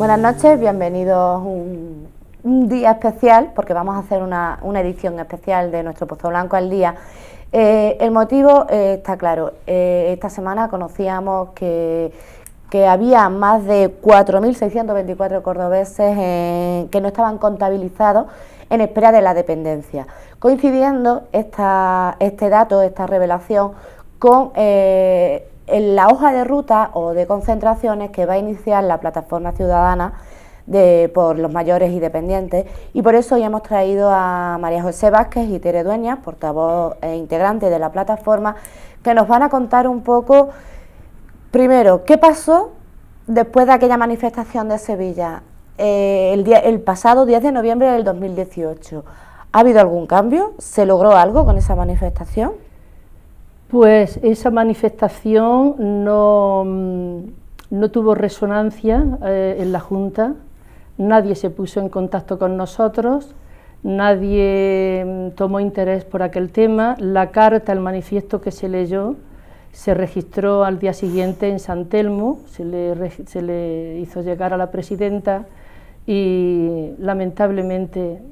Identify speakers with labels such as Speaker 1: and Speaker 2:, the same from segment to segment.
Speaker 1: Buenas noches, bienvenidos un día especial, porque vamos a hacer una edición especial de nuestro Pozo Blanco al día. El motivo está claro. Esta semana conocíamos que había más de 4.624 cordobeses que no estaban contabilizados en espera de la dependencia, coincidiendo este dato, esta revelación, con en la hoja de ruta o de concentraciones que va a iniciar la plataforma ciudadana por los mayores y dependientes, y por eso hoy hemos traído a María José Vázquez y Tere Dueñas, portavoz e integrante de la plataforma, que nos van a contar un poco, primero, qué pasó después de aquella manifestación de Sevilla el pasado 10 de noviembre del 2018. ¿Ha habido algún cambio? ¿Se logró algo con esa manifestación?
Speaker 2: Pues esa manifestación no tuvo resonancia en la Junta, nadie se puso en contacto con nosotros, nadie tomó interés por aquel tema. La carta, el manifiesto que se leyó, se registró al día siguiente en San Telmo, se le hizo llegar a la presidenta y lamentablemente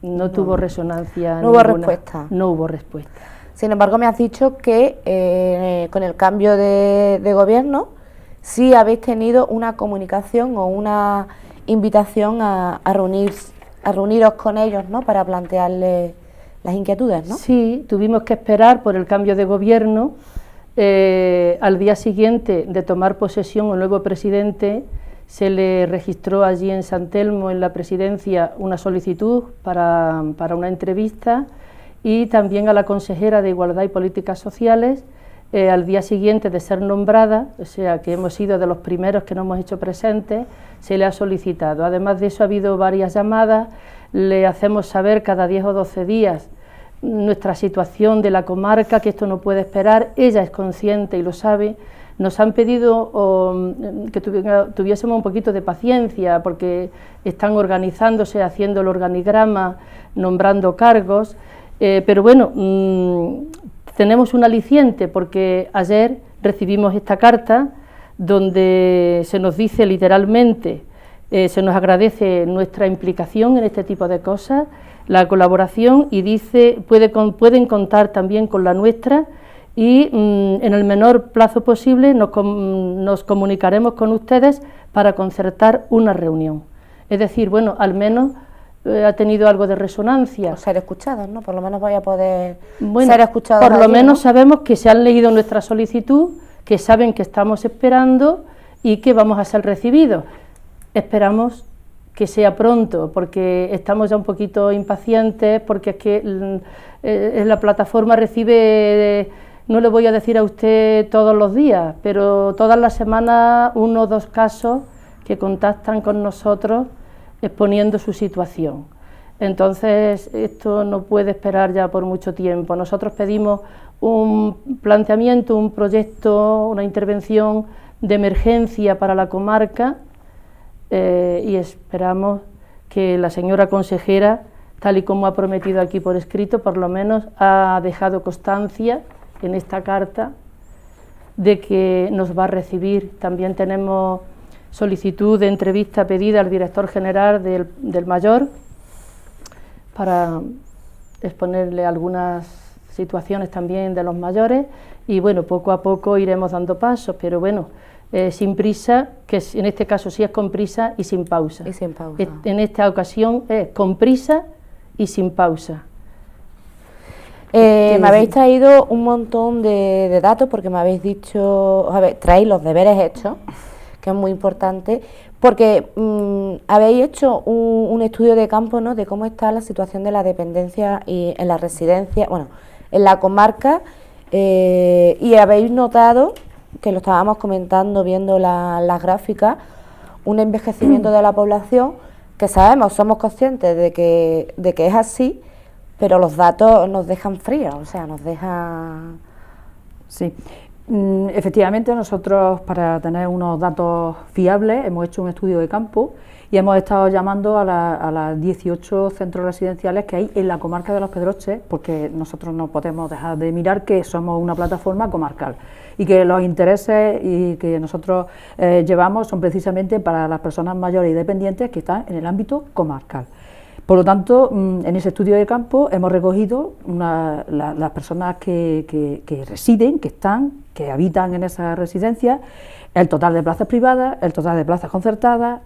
Speaker 2: no tuvo resonancia
Speaker 1: ninguna. Hubo respuesta.
Speaker 2: No hubo respuesta.
Speaker 1: Sin embargo, me has dicho que con el cambio de gobierno sí habéis tenido una comunicación o una invitación a reuniros con ellos, ¿no?, para plantearles las inquietudes, ¿no?
Speaker 2: Sí, tuvimos que esperar por el cambio de gobierno. Al día siguiente de tomar posesión el nuevo presidente, se le registró allí en San Telmo, en la presidencia, una solicitud para una entrevista, y también a la consejera de Igualdad y Políticas Sociales, al día siguiente de ser nombrada, o sea que hemos sido de los primeros que nos hemos hecho presentes, se le ha solicitado. Además de eso ha habido varias llamadas, le hacemos saber cada 10 o 12 días nuestra situación de la comarca, que esto no puede esperar, ella es consciente y lo sabe. Nos han pedido que tuviésemos un poquito de paciencia, porque están organizándose, haciendo el organigrama, nombrando cargos. Pero bueno, tenemos un aliciente, porque ayer recibimos esta carta donde se nos dice literalmente, se nos agradece nuestra implicación en este tipo de cosas, la colaboración, y dice pueden contar también con la nuestra, y en el menor plazo posible nos comunicaremos con ustedes para concertar una reunión. Es decir, bueno, al menos ha tenido algo de resonancia.
Speaker 1: O ser escuchados, ¿no? Por lo menos voy a poder ser escuchados.
Speaker 2: Por lo
Speaker 1: allí,
Speaker 2: menos, ¿no? Sabemos que se han leído nuestra solicitud, que saben que estamos esperando y que vamos a ser recibidos. Esperamos que sea pronto, porque estamos ya un poquito impacientes, porque es que la plataforma recibe, no le voy a decir a usted todos los días, pero todas las semanas 1 o 2 casos que contactan con nosotros exponiendo su situación. Entonces esto no puede esperar ya por mucho tiempo. Nosotros pedimos un planteamiento, un proyecto, una intervención de emergencia para la comarca, y esperamos que la señora consejera, tal y como ha prometido aquí por escrito, por lo menos ha dejado constancia en esta carta de que nos va a recibir. También tenemos solicitud de entrevista pedida al director general del Mayor para exponerle algunas situaciones también de los mayores, y bueno, poco a poco iremos dando pasos, pero bueno, sin prisa, que en este caso sí es con prisa y sin pausa.
Speaker 1: Y sin pausa.
Speaker 2: En esta ocasión es con prisa y sin pausa.
Speaker 1: Me habéis traído un montón de datos, porque me habéis dicho, traéis los deberes hechos, que es muy importante, porque habéis hecho un estudio de campo, ¿no?, de cómo está la situación de la dependencia y en la residencia, bueno, en la comarca, y habéis notado, que lo estábamos comentando viendo las gráficas, un envejecimiento de la población, que sabemos, somos conscientes de que es así, pero los datos nos dejan fríos, o sea, nos dejan...
Speaker 3: Sí, Efectivamente, nosotros, para tener unos datos fiables, hemos hecho un estudio de campo y hemos estado llamando a las 18 centros residenciales que hay en la comarca de Los Pedroches, porque nosotros no podemos dejar de mirar que somos una plataforma comarcal y que los intereses y que nosotros llevamos son precisamente para las personas mayores y dependientes que están en el ámbito comarcal. Por lo tanto, en ese estudio de campo hemos recogido las personas que residen, que habitan en esas residencias, el total de plazas privadas, el total de plazas concertadas,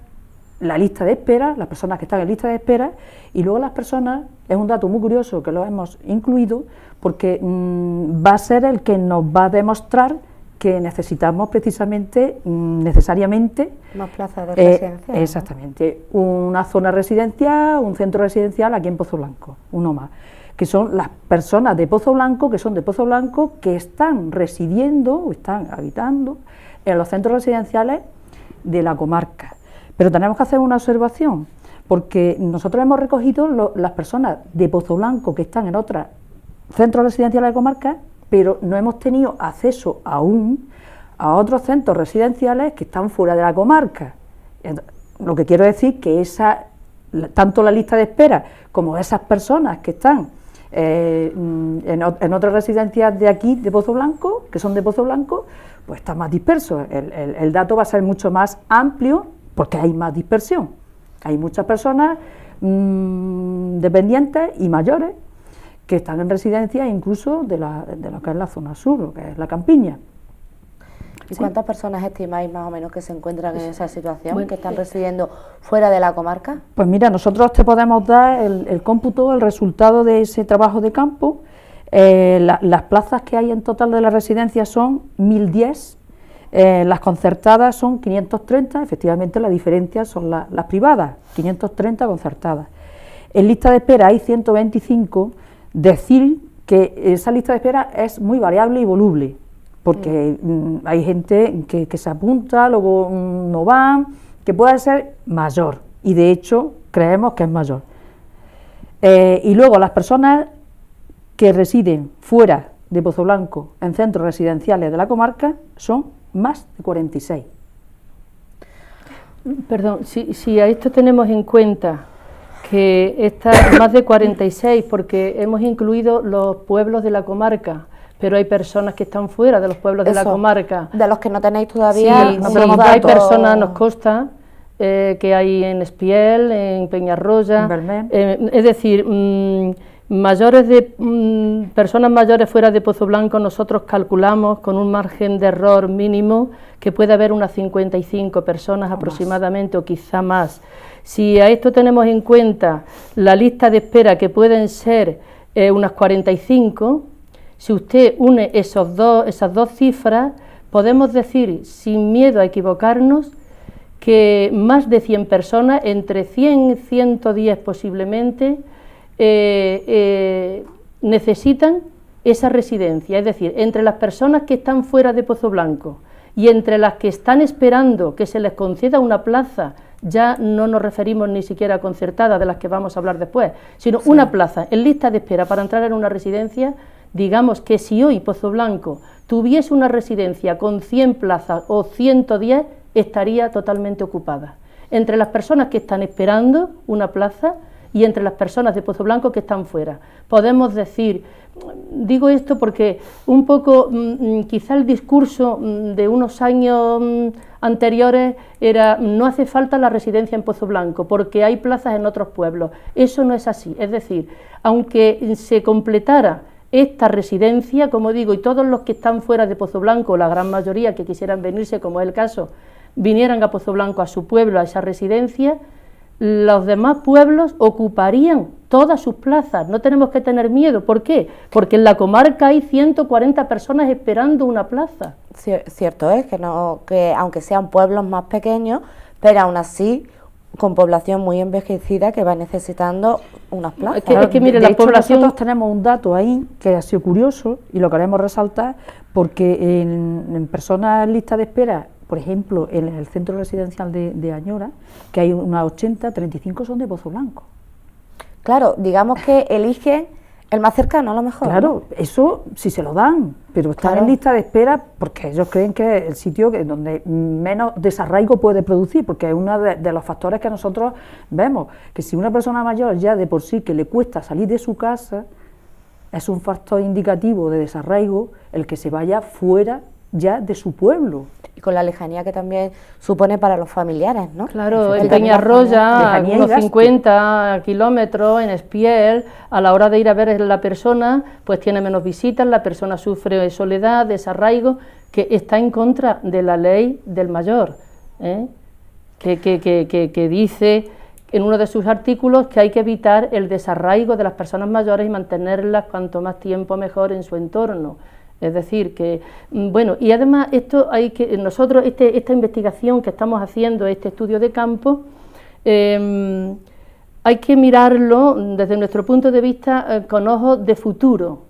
Speaker 3: la lista de espera, las personas que están en lista de espera, y luego las personas, es un dato muy curioso que lo hemos incluido, porque va a ser el que nos va a demostrar que necesitamos precisamente, necesariamente,
Speaker 1: más plazas de residencia.
Speaker 3: Exactamente, una zona residencial, un centro residencial aquí en Pozo Blanco, uno más, que son las personas de Pozo Blanco, que están residiendo o están habitando en los centros residenciales de la comarca. Pero tenemos que hacer una observación, porque nosotros hemos recogido las personas de Pozo Blanco que están en otros centros residenciales de comarca, pero no hemos tenido acceso aún a otros centros residenciales que están fuera de la comarca. Lo que quiero decir que tanto la lista de espera como esas personas que están en otras residencias de aquí, de Pozo Blanco, que son de Pozo Blanco, pues está más disperso. El dato va a ser mucho más amplio porque hay más dispersión. Hay muchas personas dependientes y mayores que están en residencias incluso de lo que es la zona sur, lo que es la campiña.
Speaker 1: ¿Y cuántas personas estimáis más o menos que se encuentran en esa situación, que están residiendo fuera de la comarca?
Speaker 3: Pues mira, nosotros te podemos dar el cómputo, el resultado de ese trabajo de campo. Las plazas que hay en total de la residencia son 1010, las concertadas son 530, efectivamente la diferencia son las privadas, 530 concertadas. En lista de espera hay 125, decir que esa lista de espera es muy variable y voluble, porque hay gente que se apunta, luego no van, que puede ser mayor, y de hecho creemos que es mayor. Y luego las personas que residen fuera de Pozo Blanco en centros residenciales de la comarca son más de 46.
Speaker 2: Perdón, si a esto tenemos en cuenta que está más de 46, porque hemos incluido los pueblos de la comarca, pero hay personas que están fuera de los pueblos de la comarca.
Speaker 1: De los que no tenéis todavía.
Speaker 2: Sí, hay personas, nos consta, que hay en Espiel, en Peñarroya, es decir, personas mayores fuera de Pozo Blanco, nosotros calculamos con un margen de error mínimo que puede haber unas 55 personas aproximadamente, o quizá más. Si a esto tenemos en cuenta la lista de espera, que pueden ser unas 45, si usted une esas dos cifras, podemos decir, sin miedo a equivocarnos, que más de 100 personas, entre 100 y 110 posiblemente, necesitan esa residencia. Es decir, entre las personas que están fuera de Pozo Blanco y entre las que están esperando que se les conceda una plaza, ya no nos referimos ni siquiera a concertada, de las que vamos a hablar después, sino una plaza en lista de espera para entrar en una residencia. Digamos que si hoy Pozo Blanco tuviese una residencia con 100 plazas o 110, estaría totalmente ocupada. Entre las personas que están esperando una plaza y entre las personas de Pozo Blanco que están fuera. Podemos decir, digo esto porque un poco quizá el discurso de unos años anteriores era: no hace falta la residencia en Pozo Blanco porque hay plazas en otros pueblos. Eso no es así, es decir, aunque se completara esta residencia, como digo, y todos los que están fuera de Pozo Blanco, la gran mayoría que quisieran venirse, como es el caso, vinieran a Pozo Blanco, a su pueblo, a esa residencia, los demás pueblos ocuparían todas sus plazas. No tenemos que tener miedo. ¿Por qué? Porque en la comarca hay 140 personas esperando una plaza.
Speaker 1: Cierto es que aunque sean pueblos más pequeños, pero aún así con población muy envejecida que va necesitando unas plazas.
Speaker 3: Es que mire, la población... Nosotros tenemos un dato ahí que ha sido curioso y lo queremos resaltar, porque en personas en lista de espera, por ejemplo, en el centro residencial de Añora, que hay unas 80, 35 son de Pozo Blanco.
Speaker 1: Claro, digamos que eligen El más cercano, a lo mejor.
Speaker 3: Claro, eso sí se lo dan, pero están
Speaker 1: Claro.
Speaker 3: en lista de espera porque ellos creen que es el sitio donde menos desarraigo puede producir, porque es uno de los factores que nosotros vemos, que si una persona mayor ya de por sí que le cuesta salir de su casa, es un factor indicativo de desarraigo el que se vaya fuera ya de su pueblo.
Speaker 1: Y con la lejanía que también supone para los familiares, ¿no?
Speaker 2: Claro,
Speaker 1: El
Speaker 2: en
Speaker 1: también
Speaker 2: Peñarroya,
Speaker 3: lejanía y
Speaker 2: unos
Speaker 3: gasto.
Speaker 2: 50 kilómetros, en Espiel, a la hora de ir a ver a la persona, pues tiene menos visitas, la persona sufre soledad, desarraigo, que está en contra de la ley del mayor, ¿eh? que dice en uno de sus artículos que hay que evitar el desarraigo de las personas mayores y mantenerlas cuanto más tiempo mejor en su entorno. Es decir, que, bueno, y además esto hay que, nosotros, esta investigación que estamos haciendo, este estudio de campo, hay que mirarlo desde nuestro punto de vista con ojos de futuro.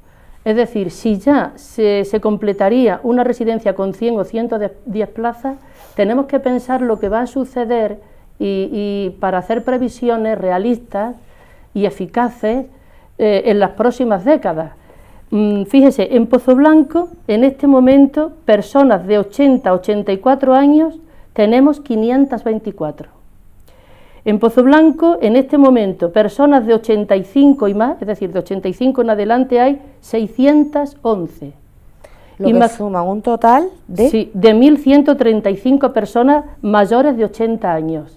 Speaker 2: Es decir, si ya se completaría una residencia con 100 o 110 plazas, tenemos que pensar lo que va a suceder y para hacer previsiones realistas y eficaces en las próximas décadas. Fíjese, en Pozoblanco, en este momento, personas de 80 a 84 años, tenemos 524. En Pozoblanco, en este momento, personas de 85 y más, es decir, de 85 en adelante, hay 611.
Speaker 1: Lo que suma un total de...
Speaker 2: Sí, de 1.135 personas mayores de 80 años.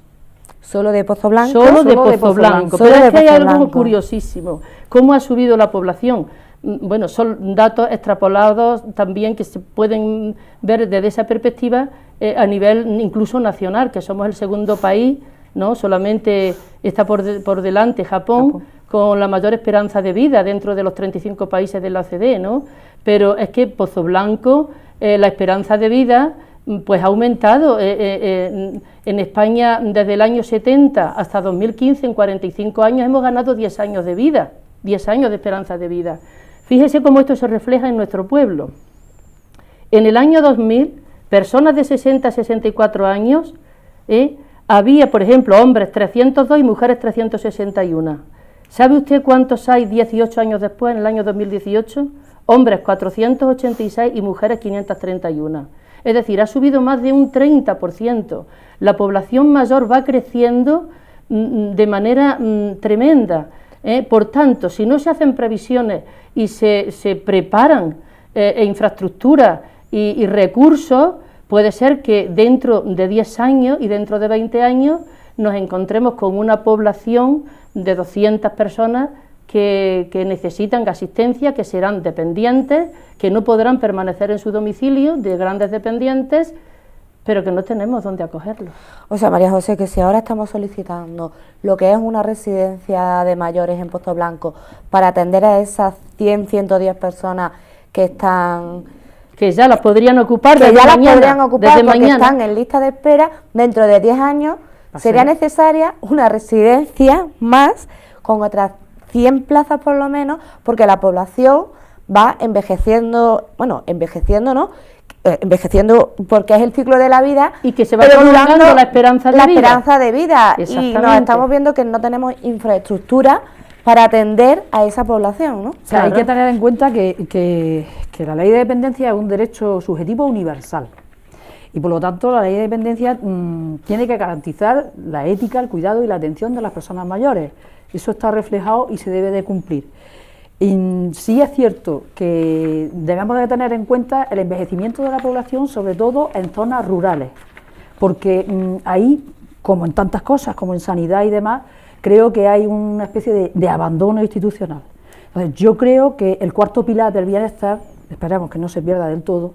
Speaker 1: Solo de Pozoblanco.
Speaker 2: Solo de Pozoblanco. Pero es que hay algo curiosísimo. ¿Cómo ha subido la población? Bueno, son datos extrapolados también que se pueden ver desde esa perspectiva a nivel incluso nacional, que somos el segundo país, ¿no? Solamente está por delante Japón, con la mayor esperanza de vida dentro de los 35 países de la OCDE, ¿no? Pero es que Pozoblanco, la esperanza de vida pues ha aumentado en España desde el año 70 hasta 2015, en 45 años hemos ganado 10 años de vida, 10 años de esperanza de vida. Fíjese cómo esto se refleja en nuestro pueblo. En el año 2000, personas de 60 a 64 años, había, por ejemplo, hombres 302 y mujeres 361. ¿Sabe usted cuántos hay 18 años después, en el año 2018? Hombres 486 y mujeres 531. Es decir, ha subido más de un 30%. La población mayor va creciendo de manera tremenda. Por tanto, si no se hacen previsiones y se preparan infraestructuras y recursos, puede ser que dentro de 10 años y dentro de 20 años nos encontremos con una población de 200 personas que necesitan asistencia, que serán dependientes, que no podrán permanecer en su domicilio, de grandes dependientes, pero que no tenemos dónde acogerlos.
Speaker 1: O sea, María José, que si ahora estamos solicitando lo que es una residencia de mayores en Pozoblanco para atender a esas 100, 110 personas que están...
Speaker 2: Que ya las podrían ocupar
Speaker 1: que
Speaker 2: desde
Speaker 1: ya
Speaker 2: mañana,
Speaker 1: las podrían ocupar
Speaker 2: desde
Speaker 1: porque
Speaker 2: mañana.
Speaker 1: están en lista de espera, dentro de 10 años sería necesaria una residencia más con otras 100 plazas por lo menos, porque la población va envejeciendo, bueno, envejeciendo no, envejeciendo porque es el ciclo de la vida
Speaker 2: y que se va
Speaker 1: pero
Speaker 2: prolongando la esperanza de vida.
Speaker 1: Y nos estamos viendo que no tenemos infraestructura para atender a esa población, ¿no?
Speaker 3: O sea, hay que tener en cuenta que la ley de dependencia es un derecho subjetivo universal y por lo tanto la ley de dependencia tiene que garantizar la ética, el cuidado y la atención de las personas mayores. Eso está reflejado y se debe de cumplir. Y sí es cierto que debemos de tener en cuenta el envejecimiento de la población, sobre todo en zonas rurales, porque ahí, como en tantas cosas, como en sanidad y demás, creo que hay una especie de abandono institucional. Entonces, yo creo que el cuarto pilar del bienestar, esperemos que no se pierda del todo,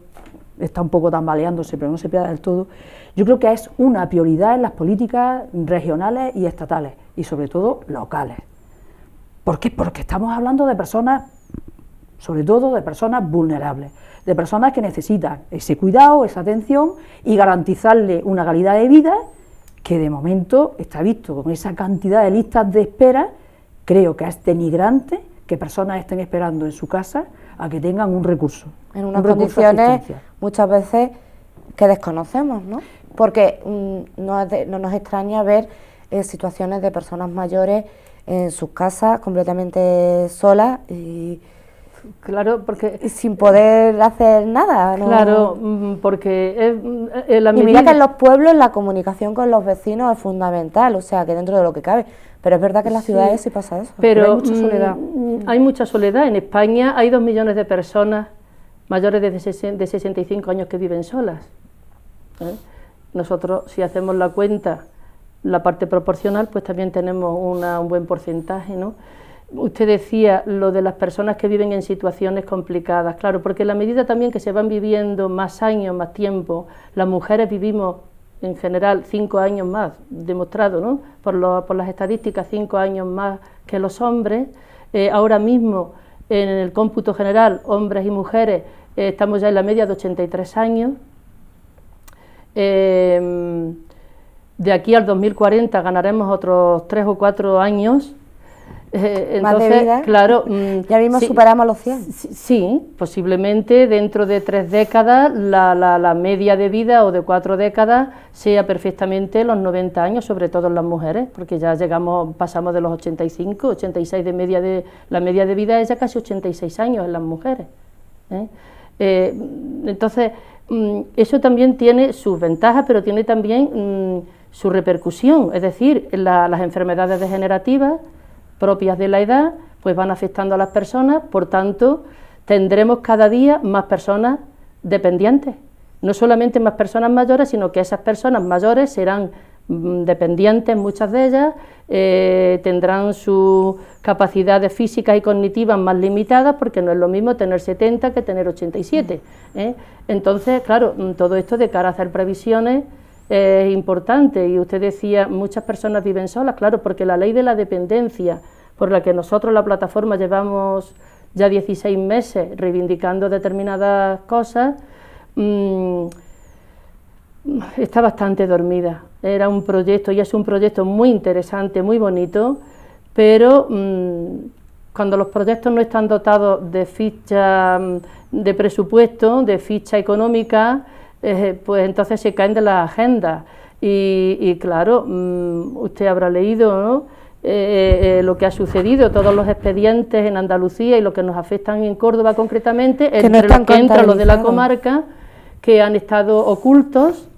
Speaker 3: está un poco tambaleándose, pero no se pierda del todo, yo creo que es una prioridad en las políticas regionales y estatales, y sobre todo locales. ¿Por qué? Porque estamos hablando de personas, sobre todo de personas vulnerables, de personas que necesitan ese cuidado, esa atención y garantizarle una calidad de vida que de momento está visto con esa cantidad de listas de espera. Creo que es denigrante que personas estén esperando en su casa a que tengan un recurso.
Speaker 1: En unas condiciones muchas veces que desconocemos, ¿no? Porque no nos extraña ver situaciones de personas mayores en sus casas completamente solas y
Speaker 2: claro, porque
Speaker 1: sin poder hacer nada, ¿no?
Speaker 2: Claro, porque la
Speaker 1: y mira que en los pueblos la comunicación con los vecinos es fundamental, o sea, que dentro de lo que cabe, pero es verdad que en las ciudades sí pasa eso.
Speaker 2: Pero
Speaker 3: hay mucha soledad.
Speaker 2: Hay mucha soledad. En España hay 2 millones de personas mayores de 65 años que viven solas. Nosotros, si hacemos la cuenta, la parte proporcional, pues también tenemos un buen porcentaje, ¿no? Usted decía lo de las personas que viven en situaciones complicadas, claro, porque en la medida también que se van viviendo más años, más tiempo, las mujeres vivimos en general 5 años más, demostrado, ¿no?, por las estadísticas, 5 años más que los hombres. Ahora mismo, en el cómputo general, hombres y mujeres, estamos ya en la media de 83 años. De aquí al 2040 ganaremos otros 3 o 4 años. Entonces,
Speaker 1: más de vida,
Speaker 2: claro,
Speaker 1: ya mismo
Speaker 2: sí,
Speaker 1: superamos los 100.
Speaker 2: Sí, posiblemente dentro de 3 décadas la media de vida, o de 4 décadas, sea perfectamente los 90 años, sobre todo en las mujeres, porque ya pasamos de los 85, 86 la media de vida es ya casi 86 años en las mujeres. Entonces, eso también tiene sus ventajas, pero tiene también su repercusión, es decir, las enfermedades degenerativas propias de la edad, pues van afectando a las personas, por tanto, tendremos cada día más personas dependientes, no solamente más personas mayores, sino que esas personas mayores serán dependientes, muchas de ellas, tendrán sus capacidades físicas y cognitivas más limitadas, porque no es lo mismo tener 70 que tener 87. Entonces, claro, todo esto de cara a hacer previsiones es importante. Y usted decía, muchas personas viven solas, claro, porque la ley de la dependencia, por la que nosotros, la plataforma, llevamos ya 16 meses reivindicando determinadas cosas, está bastante dormida. Era un proyecto, y es un proyecto muy interesante, muy bonito, pero cuando los proyectos no están dotados de ficha de presupuesto, de ficha económica, pues entonces se caen de la agenda. Y claro, usted habrá leído, ¿no?, lo que ha sucedido, todos los expedientes en Andalucía y lo que nos afectan en Córdoba concretamente,
Speaker 1: que
Speaker 2: entre
Speaker 1: no
Speaker 2: los que entran los de la comarca, que han estado ocultos,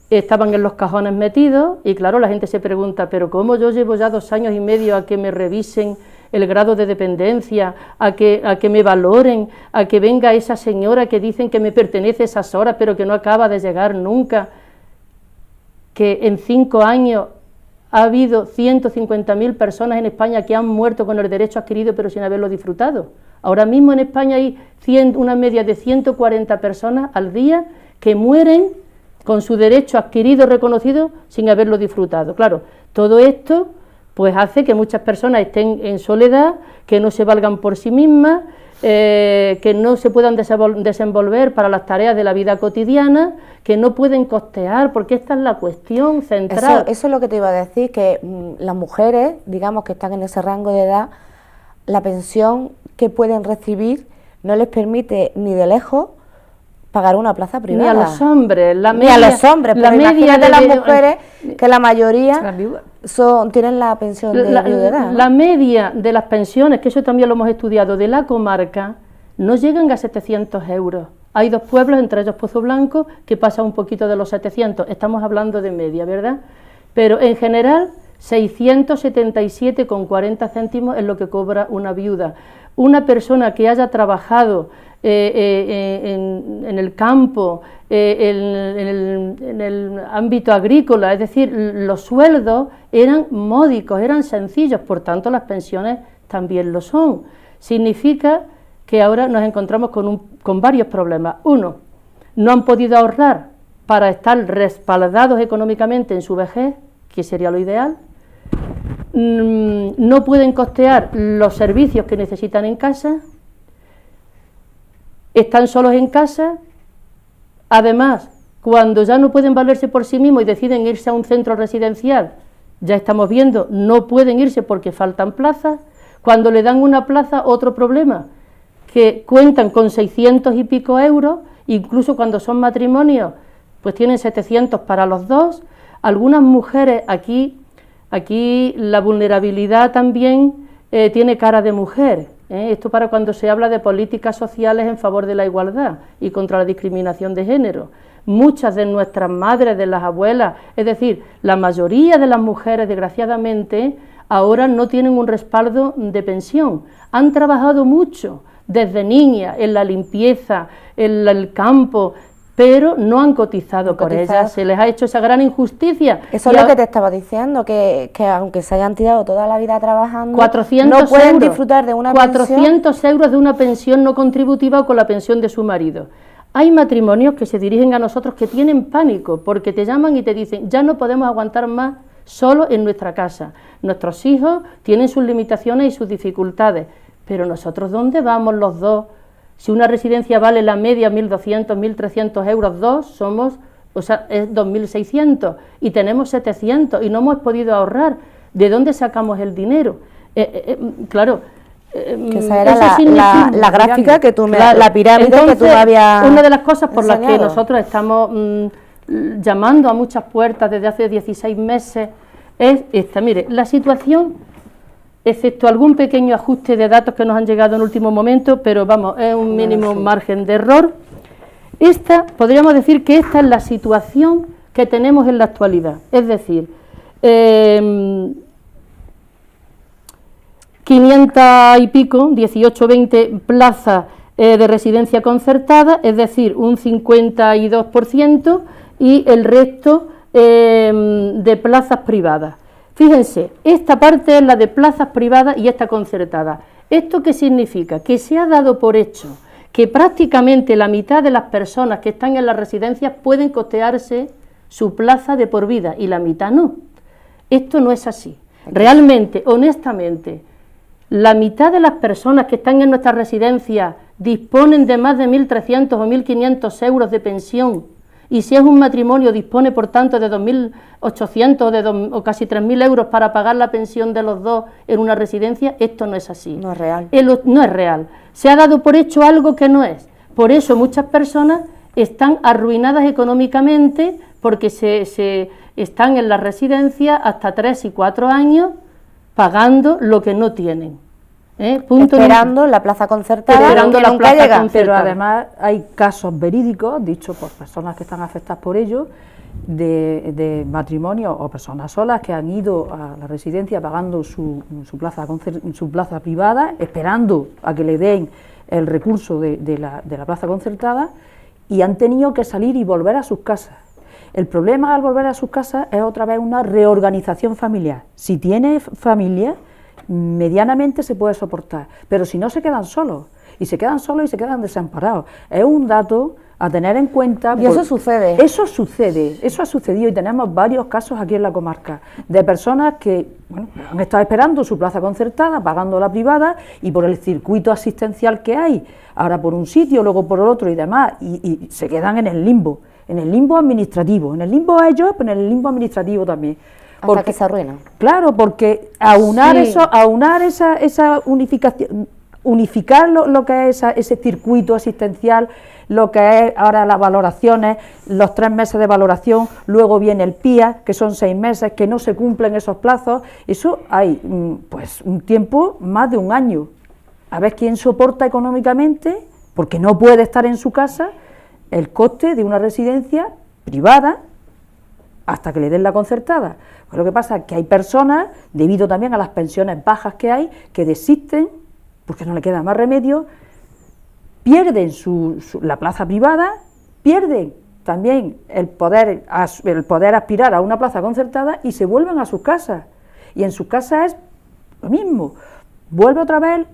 Speaker 2: estaban en los cajones metidos, y claro, la gente se pregunta, pero ¿cómo yo llevo ya 2 años y medio a que me revisen el grado de dependencia, a que me valoren, a que venga esa señora que dicen que me pertenece esas horas, pero que no acaba de llegar nunca, que en 5 años ha habido 150.000 personas en España que han muerto con el derecho adquirido pero sin haberlo disfrutado? Ahora mismo en España hay una media de 140 personas al día que mueren con su derecho adquirido reconocido sin haberlo disfrutado. Claro, todo esto pues hace que muchas personas estén en soledad, que no se valgan por sí mismas, que no se puedan desenvolver para las tareas de la vida cotidiana, que no pueden costear, porque esta es la cuestión central.
Speaker 1: Eso es lo que te iba a decir, que las mujeres, digamos, que están en ese rango de edad, la pensión que pueden recibir no les permite ni de lejos pagar una plaza privada.
Speaker 2: Ni a los hombres.
Speaker 1: Ni a los hombres, pero imagínate las mujeres, que la mayoría tienen la pensión de viudedad, ¿no?
Speaker 2: La media de las pensiones, que eso también lo hemos estudiado, de la comarca, no llegan a 700 euros. Hay 2 pueblos, entre ellos Pozo Blanco, que pasa un poquito de los 700, estamos hablando de media, ¿verdad? Pero en general, 677,40 céntimos es lo que cobra una viuda. Una persona que haya trabajado en el campo, en el ámbito agrícola, es decir, los sueldos eran módicos, eran sencillos, por tanto las pensiones también lo son. Significa que ahora nos encontramos con varios problemas. Uno, no han podido ahorrar para estar respaldados económicamente en su vejez, que sería lo ideal. No pueden costear los servicios que necesitan en casa, están solos en casa. Además, cuando ya no pueden valerse por sí mismos y deciden irse a un centro residencial, ya estamos viendo, no pueden irse porque faltan plazas. Cuando le dan una plaza, otro problema, que cuentan con 600 y pico euros, incluso cuando son matrimonios, pues tienen 700 para los dos. Algunas mujeres aquí Aquí la vulnerabilidad también tiene cara de mujer. Esto para cuando se habla de políticas sociales en favor de la igualdad y contra la discriminación de género. Muchas de nuestras madres, de las abuelas, es decir, la mayoría de las mujeres, desgraciadamente, ahora no tienen un respaldo de pensión. Han trabajado mucho desde niñas en la limpieza, en el campo, pero no han cotizado por ellas, se les ha hecho esa gran injusticia.
Speaker 1: Eso es lo que te estaba diciendo, que aunque se hayan tirado toda la vida trabajando,
Speaker 2: 400
Speaker 1: no pueden
Speaker 2: euros,
Speaker 1: disfrutar de una
Speaker 2: 400 euros de una pensión no contributiva o con la pensión de su marido. Hay matrimonios que se dirigen a nosotros que tienen pánico, porque te llaman y te dicen, ya no podemos aguantar más solo en nuestra casa. Nuestros hijos tienen sus limitaciones y sus dificultades, pero nosotros, ¿dónde vamos los dos? Si una residencia vale la media 1.200, 1.300 euros, es 2.600 y tenemos 700 y no hemos podido ahorrar. ¿De dónde sacamos el dinero? Claro.
Speaker 1: Que esa era la gráfica que tú la pirámide.
Speaker 2: Entonces,
Speaker 1: que tú me habías
Speaker 2: una de las cosas por
Speaker 1: enseñado.
Speaker 2: las que nosotros estamos llamando a muchas puertas desde hace 16 meses es esta. Mire, la situación, excepto algún pequeño ajuste de datos que nos han llegado en último momento, pero vamos, es un mínimo margen de error. Podríamos decir que esta es la situación que tenemos en la actualidad, es decir, 500 y pico, 18 o 20 plazas de residencia concertada, es decir, un 52%, y el resto de plazas privadas. Fíjense, esta parte es la de plazas privadas y esta concertada. ¿Esto qué significa? Que se ha dado por hecho que prácticamente la mitad de las personas que están en las residencias pueden costearse su plaza de por vida y la mitad no. Esto no es así. Realmente, honestamente, la mitad de las personas que están en nuestras residencias disponen de más de 1.300 o 1.500 euros de pensión, y si es un matrimonio dispone por tanto de 2.800 o casi 3.000 euros para pagar la pensión de los dos en una residencia. Esto no es así.
Speaker 1: No es real.
Speaker 2: No es real. Se ha dado por hecho algo que no es. Por eso muchas personas están arruinadas económicamente porque se están en la residencia hasta 3 y 4 años pagando lo que no tienen.
Speaker 1: Esperando la plaza concertada,
Speaker 2: esperando la plaza concertada.
Speaker 3: Pero además hay casos verídicos, dichos por personas que están afectadas por ello, de matrimonios o personas solas que han ido a la residencia pagando su plaza privada, esperando a que le den el recurso de la plaza concertada, y han tenido que salir y volver a sus casas. El problema al volver a sus casas es otra vez una reorganización familiar. Si tiene familia, medianamente se puede soportar, pero si no, se quedan solos, y se quedan desamparados. Es un dato a tener en cuenta.
Speaker 1: Y eso sucede.
Speaker 3: Eso ha sucedido, y tenemos varios casos aquí en la comarca, de personas que han estado esperando su plaza concertada, pagando la privada, y por el circuito asistencial que hay, ahora por un sitio, luego por otro y demás, y se quedan en el limbo administrativo, en el limbo a ellos, pero en el limbo administrativo también.
Speaker 1: Hasta que se arruinan.
Speaker 3: Claro, porque aunar esa unificación, unificar lo que es ese circuito asistencial, lo que es ahora las valoraciones, los 3 meses de valoración, luego viene el PIA, que son 6 meses, que no se cumplen esos plazos, eso hay pues un tiempo, más de un año. A ver quién soporta económicamente, porque no puede estar en su casa, el coste de una residencia privada hasta que le den la concertada. Pues lo que pasa es que hay personas, debido también a las pensiones bajas que hay, que desisten, porque no le queda más remedio, pierden la plaza privada, pierden también el poder aspirar a una plaza concertada y se vuelven a sus casas. Y en sus casas es lo mismo, vuelve otra vez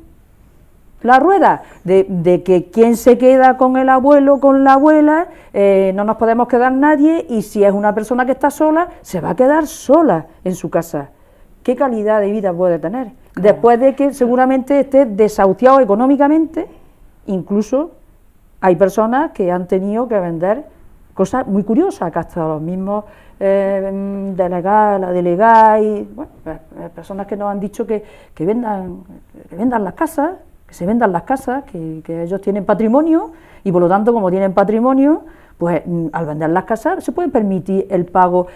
Speaker 3: la rueda de que quién se queda con el abuelo, con la abuela, no nos podemos quedar nadie, y si es una persona que está sola, se va a quedar sola en su casa. ¿Qué calidad de vida puede tener? Claro. Después de que seguramente esté desahuciado económicamente, incluso hay personas que han tenido que vender cosas muy curiosas, que hasta los mismos delegados, personas que nos han dicho que vendan las casas, que se vendan las casas, que ellos tienen patrimonio, y por lo tanto, como tienen patrimonio, pues al vender las casas se pueden permitir el pago.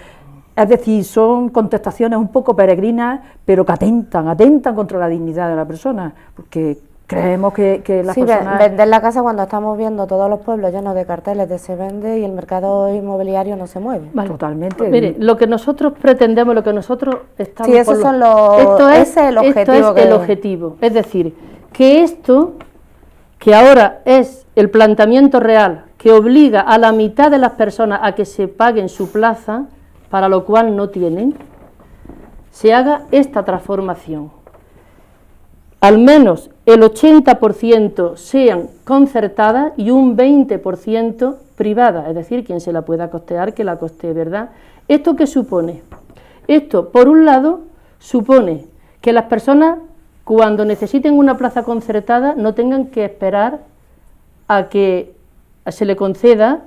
Speaker 3: Es decir, son contestaciones un poco peregrinas, pero que atentan contra la dignidad de la persona, porque creemos que las personas...
Speaker 1: Vender la casa cuando estamos viendo todos los pueblos llenos de carteles de se vende y el mercado inmobiliario no se mueve.
Speaker 3: Vale. Totalmente.
Speaker 2: Mire, lo que nosotros pretendemos, lo que nosotros estamos...
Speaker 1: Sí, esos son los... ese es el objetivo.
Speaker 2: El objetivo. Es decir, que esto, que ahora es el planteamiento real, que obliga a la mitad de las personas a que se paguen su plaza, para lo cual no tienen, se haga esta transformación. Al menos el 80% sean concertadas y un 20% privadas, es decir, quien se la pueda costear, que la costee, ¿verdad? ¿Esto qué supone? Esto, por un lado, supone que las personas, cuando necesiten una plaza concertada, no tengan que esperar a que se le conceda,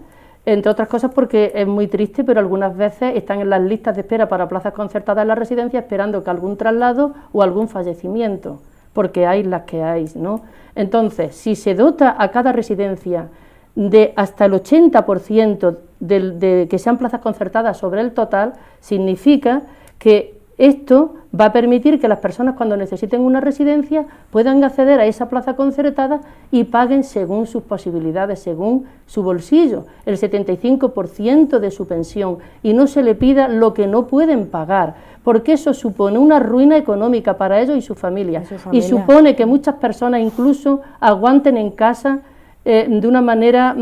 Speaker 2: entre otras cosas porque es muy triste, pero algunas veces están en las listas de espera para plazas concertadas en la residencia esperando que algún traslado o algún fallecimiento, porque hay las que hay, ¿no? Entonces, si se dota a cada residencia de hasta el 80% de que sean plazas concertadas sobre el total, significa que esto va a permitir que las personas, cuando necesiten una residencia, puedan acceder a esa plaza concertada y paguen según sus posibilidades, según su bolsillo, el 75% de su pensión, y no se le pida lo que no pueden pagar, porque eso supone una ruina económica para ellos y su familia, y supone que muchas personas incluso aguanten en casa de una manera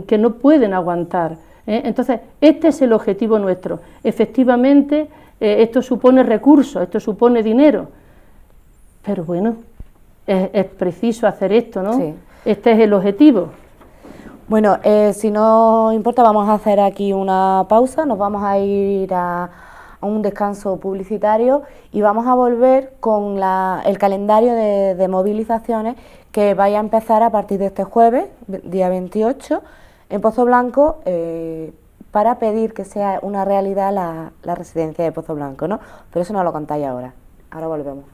Speaker 2: que no pueden aguantar. Entonces, este es el objetivo nuestro. Efectivamente, esto supone recursos, esto supone dinero, pero bueno, es preciso hacer esto, ¿no?
Speaker 1: Sí.
Speaker 2: Este es el objetivo.
Speaker 1: Bueno, si no importa, vamos a hacer aquí una pausa, nos vamos a ir a un descanso publicitario y vamos a volver con el calendario de movilizaciones que vaya a empezar a partir de este jueves, día 28, en Pozo Blanco, para pedir que sea una realidad la residencia de Pozo Blanco, ¿no? Pero eso no lo contáis ahora. Ahora volvemos.